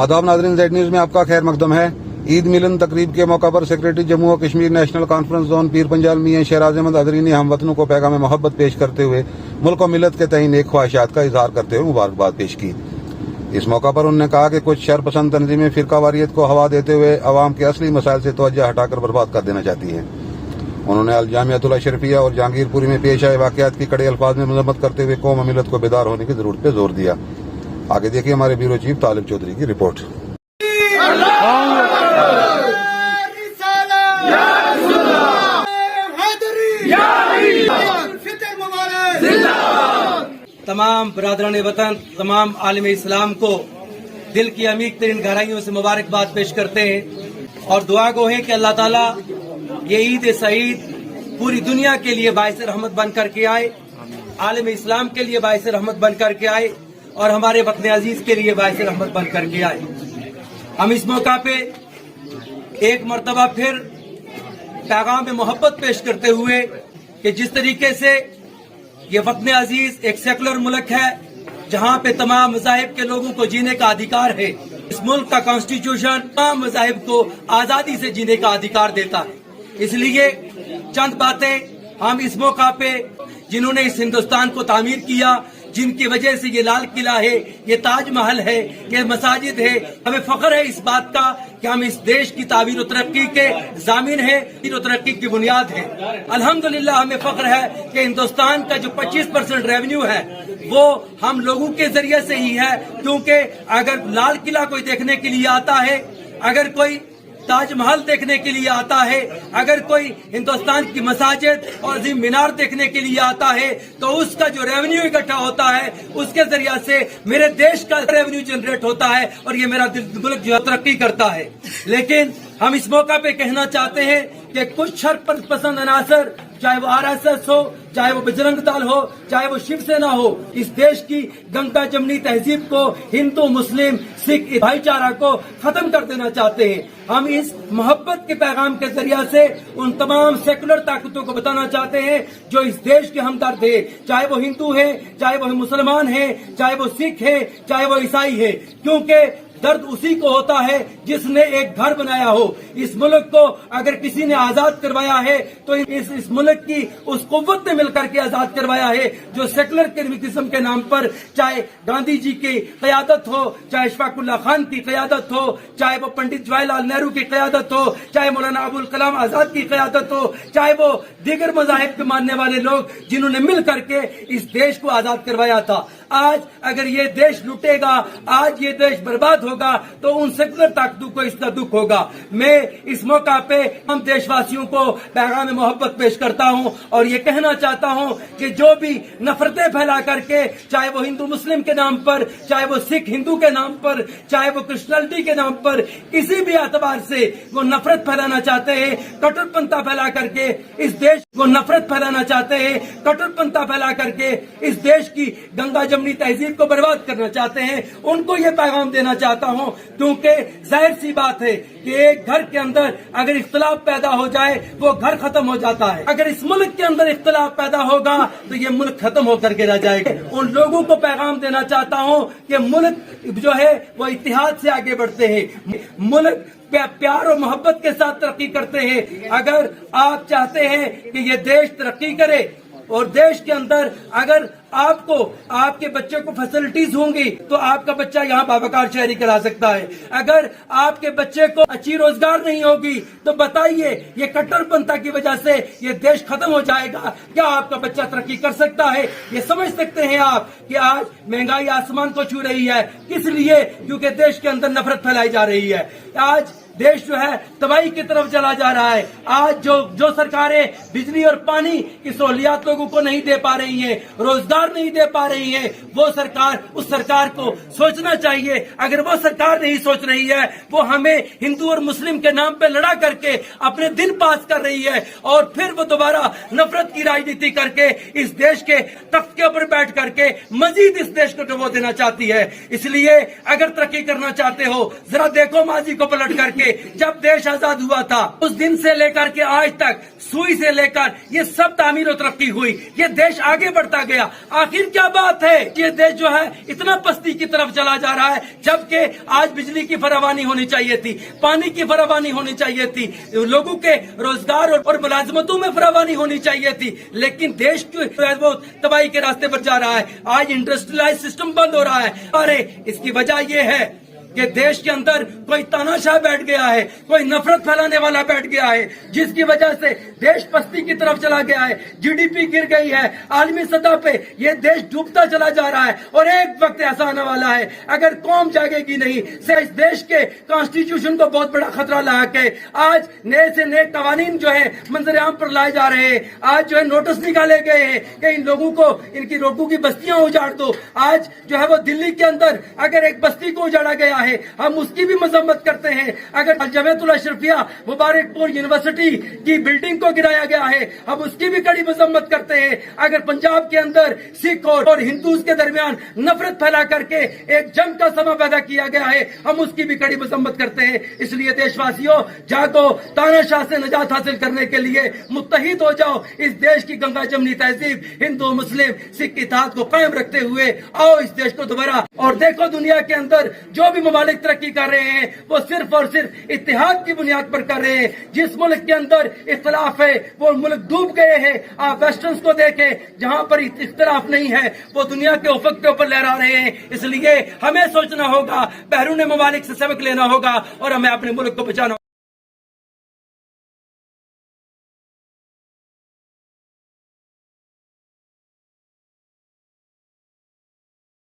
आदाब नाज़रीन, Z news में आपका खैर मकदम है। ईद मिलन तकरीब के मौका पर सेक्रेटरी जम्मू और Kashmir national conference zone Pir Panjal मियां शेराज अहमद अदरी ने हमवतनों को पैगाम मोहब्बत पेश करते हुए मुल्क और मिलत के तईन नेक ख्वाहिशात का इजहार करते हुए मुबारकबाद पेश की। इस मौका पर उन्होंने कहा कि कुछ शरपसंद तंजीमें फिरकावारियत को हवा देते हुए अवाम के असली मसाइल से तवज्जो हटाकर बर्बाद कर देना चाहती हैं। उन्होंने अल जामियातुल अशरफिया और जहांगीरपुरी में पेश आए वाक़यात की कड़े अल्फाज में मजम्मत करते हुए कौम और मिलत को बेदार होने की जरूरत पर जोर दिया। आगे देखिए हमारे ब्यूरो चीफ तालिब चौधरी की रिपोर्ट। तमाम बरादरान वतन, तमाम आलम इस्लाम को दिल की अमीर तरीन गहराइयों से मुबारकबाद पेश करते हैं और दुआ गो है कि अल्लाह ताला ये ईद सईद पूरी दुनिया के लिए बाइस रहमत बन करके आए, आलम इस्लाम के लिए बाइस रहमत बन करके आए और हमारे वतन अजीज के लिए बाइस रहमत बन करके आए। हम इस मौका पे एक मरतबा फिर पैगाम मोहब्बत पेश करते हुए कि जिस तरीके से ये वतन अजीज एक सेकुलर मुल्क है जहाँ पे तमाम मज़ाहिब के लोगों को जीने का अधिकार है, इस मुल्क का कॉन्स्टिट्यूशन तमाम मज़ाहिब को आज़ादी से जीने का अधिकार देता है। इसलिए चंद बातें हम इस मौका पे जिन्होंने इस हिंदुस्तान को तामीर किया, जिनकी वजह से ये लाल किला है, ये ताजमहल है, ये मसाजिद है, हमें फख्र है इस बात का कि हम इस देश की तामीर और तरक्की के जामिन है, तामीर और तरक्की की बुनियाद है। अल्हम्दुलिल्लाह हमें फख्र है कि हिंदुस्तान का जो 25% रेवेन्यू है वो हम लोगों के जरिए से ही है, क्योंकि अगर लाल किला कोई देखने के लिए आता है, अगर कोई ताजमहल देखने के लिए आता है, अगर कोई हिंदुस्तान की मसाजिद और अजीम मीनार देखने के लिए आता है, तो उसका जो रेवेन्यू इकट्ठा होता है उसके जरिए से मेरे देश का रेवेन्यू जनरेट होता है और ये मेरा मुल्क जो तरक्की करता है। लेकिन हम इस मौका पे कहना चाहते हैं कि कुछ शरपसंद अनासर, चाहे वो RSS हो, चाहे वो बजरंग दल हो, चाहे वो शिवसेना हो, इस देश की गंगा जमनी तहजीब को, हिंदू मुस्लिम सिख भाईचारा को खत्म कर देना चाहते हैं। हम इस मोहब्बत के पैगाम के जरिए से उन तमाम सेकुलर ताकतों को बताना चाहते हैं जो इस देश के हमदर्द है, चाहे वो हिंदू है, चाहे वो मुसलमान है, चाहे वो सिख है, चाहे वो ईसाई है, क्योंकि दर्द उसी को होता है जिसने एक घर बनाया हो। इस मुल्क को अगर किसी ने आजाद करवाया है तो इस मुल्क की उस कुव्वत ने मिलकर के आजाद करवाया है जो सेकुलर किस्म के नाम पर, चाहे गांधी जी की क़यादत हो, चाहे अशफाकुल्लाह खान की क़यादत हो, चाहे वो पंडित जवाहरलाल नेहरू की क़यादत हो, चाहे मौलाना अबुल कलाम आजाद की क़यादत हो, चाहे वो दीगर मज़ाहिब के मानने वाले लोग जिन्होंने मिल करके इस देश को आजाद करवाया था। आज अगर ये देश लुटेगा, आज ये देश बर्बाद होगा, तो उन सेकुलर ताकतों को इसका दुख होगा। मैं इस मौका पे हम देशवासियों को पैगाम मोहब्बत पेश करता हूं और ये कहना चाहता हूं कि जो भी नफरतें फैला करके, चाहे वो हिंदू मुस्लिम के नाम पर, चाहे वो सिख हिंदू के नाम पर, चाहे वो क्रिश्चियनिटी के नाम पर, किसी भी एतबार से वो नफरत फैलाना चाहते हैं, कट्टरपंथा फैला करके इस देश को नफरत फैलाना चाहते हैं, कट्टरपंथा फैला करके इस देश की गंगा जमनी तहजीब को बर्बाद करना चाहते हैं, उनको ये पैगाम देना चाहता हूं, क्योंकि जाहिर सी बात है कि एक घर के अंदर अगर इख्तलाफ पैदा हो जाए वो घर खत्म हो जाता है। अगर इस मुल्क के अंदर इख्तलाफ पैदा होगा तो ये मुल्क खत्म होकर के रह जाएगा। उन लोगों को पैगाम देना चाहता हूं कि मुल्क जो है वो इत्तेहाद से आगे बढ़ते हैं, मुल्क प्यार और मोहब्बत के साथ तरक्की करते हैं। अगर आप चाहते हैं कि ये देश तरक्की करे और देश के अंदर अगर आपको आपके बच्चे को फैसिलिटीज होंगी तो आपका बच्चा यहाँ बावकार शहरी करा सकता है। अगर आपके बच्चे को अच्छी रोजगार नहीं होगी तो बताइए ये कट्टरपंथा की वजह से ये देश खत्म हो जाएगा, क्या आपका बच्चा तरक्की कर सकता है? ये समझ सकते हैं आप कि आज महंगाई आसमान को छू रही है, किस लिए? क्योंकि देश के अंदर नफरत फैलाई जा रही है। आज देश जो है तबाही की तरफ चला जा रहा है। आज जो सरकारें बिजली और पानी की सहूलियात लोगों को नहीं दे पा रही हैं, रोजगार नहीं दे पा रही है, वो सरकार, उस सरकार को सोचना चाहिए। अगर वो सरकार नहीं सोच रही है, वो हमें हिंदू और मुस्लिम के नाम पे लड़ा करके अपने दिन पास कर रही है और फिर वो दोबारा नफरत की राजनीति करके इस देश के तख्त के ऊपर बैठ करके मजीद इस देश को डुबो देना चाहती है। इसलिए अगर तरक्की करना चाहते हो, जरा देखो माजी को पलट करके, जब देश आजाद हुआ था उस दिन से लेकर के आज तक सुई से लेकर ये सब तामीर और तरक्की हुई, ये देश आगे बढ़ता गया। आखिर क्या बात है, ये देश जो है इतना पस्ती की तरफ चला जा रहा है, जबकि आज बिजली की फरावानी होनी चाहिए थी, पानी की फरावानी होनी चाहिए थी, लोगों के रोजगार और मुलाजमतों में फरावानी होनी चाहिए थी, लेकिन देश वो तबाही के रास्ते पर जा रहा है। आज इंडस्ट्रियलाइज सिस्टम बंद हो रहा है। अरे इसकी वजह ये है कि देश के अंदर कोई तानाशाह बैठ गया है, कोई नफरत फैलाने वाला बैठ गया है, जिसकी वजह से देश पस्ती की तरफ चला गया है, जीडीपी गिर गई है, आलमी सतह पे ये देश डूबता चला जा रहा है। और एक वक्त ऐसा आने वाला है, अगर कौम जागेगी नहीं से इस देश के कॉन्स्टिट्यूशन को बहुत बड़ा खतरा ला के आज नए से नए कवानीन जो है मंजर आम पर लाए जा रहे हैं। आज जो है नोटिस निकाले गए हैं कि इन लोगों को इनकी रोगों की बस्तियां उजाड़ दो। आज जो है वो दिल्ली के अंदर अगर एक बस्ती को उजाड़ा गया है, हम उसकी भी मजम्मत करते हैं। अगर जमीयतुल अशरफिया मुबारकपुर यूनिवर्सिटी की बिल्डिंग को गिराया गया है, हम उसकी भी कड़ी मजम्मत करते हैं। अगर पंजाब के अंदर सिख और हिंदू के दरमियान नफरत फैला करके एक जंग का समा पैदा किया गया है, हम उसकी भी कड़ी मजम्मत करते हैं। इसलिए देशवासियों जागो, तानाशाह से निजात हासिल करने के लिए मुत्तहिद हो जाओ। इस देश की गंगा जमनी तहजीब हिंदू मुस्लिम सिख इत्तेहाद को कायम रखते हुए आओ इस देश को दोबारा। और देखो दुनिया के अंदर जो भी ममालिक तरक्की कर रहे हैं वो सिर्फ और सिर्फ इत्तेहाद की बुनियाद पर कर रहे हैं। जिस मुल्क के अंदर इख्तलाफ है वो मुल्क डूब गए हैं। आप वेस्टर्न्स को देखें, जहां पर इख्तलाफ नहीं है वो दुनिया के उफक के ऊपर लहरा रहे हैं। इसलिए हमें सोचना होगा, बैरून ममालिक से सबक लेना होगा और हमें अपने मुल्क को बचाना।